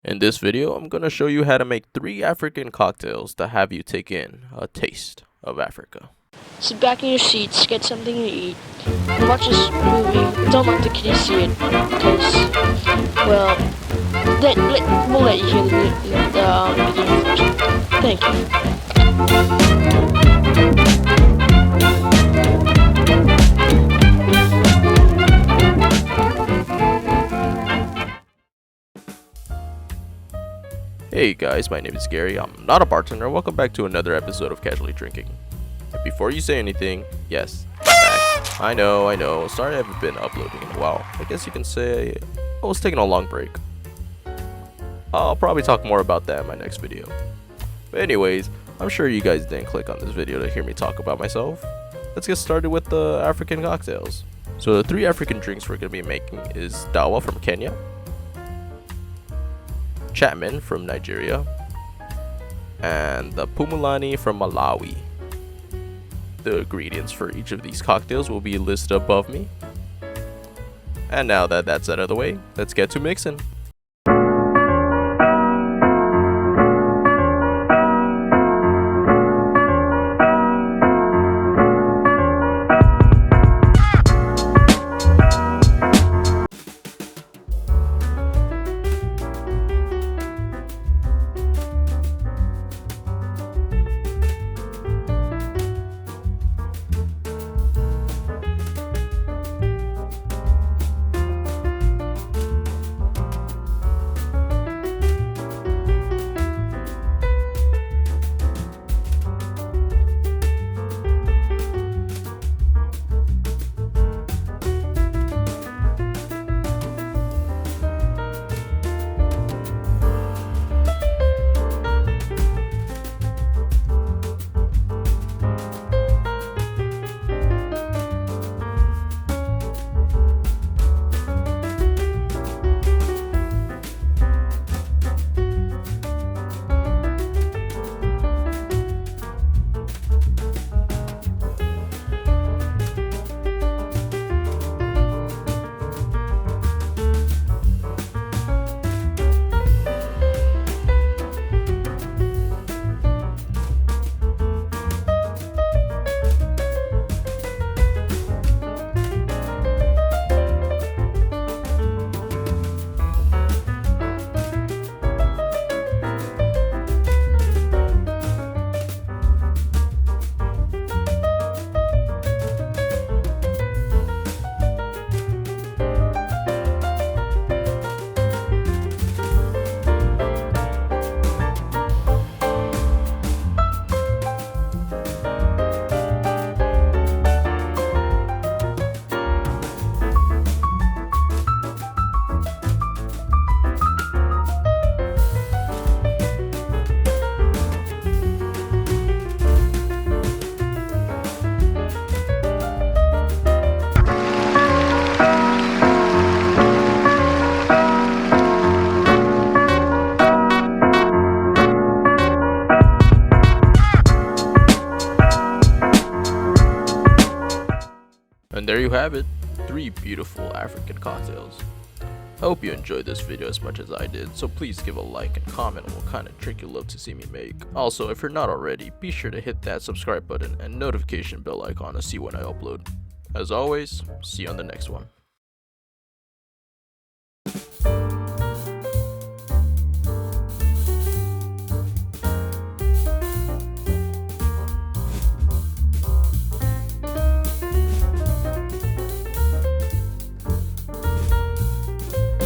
In this video, I'm going to show you how to make 3 African cocktails to have you take in a taste of Africa. Sit back in your seats, get something to eat, and watch this movie. Don't let the kitties see it, because, well, we'll let you hear the beginning first. Thank you. Hey guys, my name is Gary. I'm not a bartender. Welcome back to another episode of Casually Drinking. And before you say anything, yes, I'm back. I know. Sorry I haven't been uploading in a while. I guess you can say I was taking a long break. I'll probably talk more about that in my next video. But anyways, I'm sure you guys didn't click on this video to hear me talk about myself. Let's get started with the African cocktails. So the 3 African drinks we're going to be making is Dawa from Kenya, Chapman from Nigeria, and the Pumulani from Malawi. The ingredients for each of these cocktails will be listed above me. And now that that's out of the way, let's get to mixing. And there you have it, 3 beautiful African cocktails. I hope you enjoyed this video as much as I did, so please give a like and comment on what kind of drink you love to see me make. Also, if you're not already, be sure to hit that subscribe button and notification bell icon to see when I upload. As always, see you on the next one.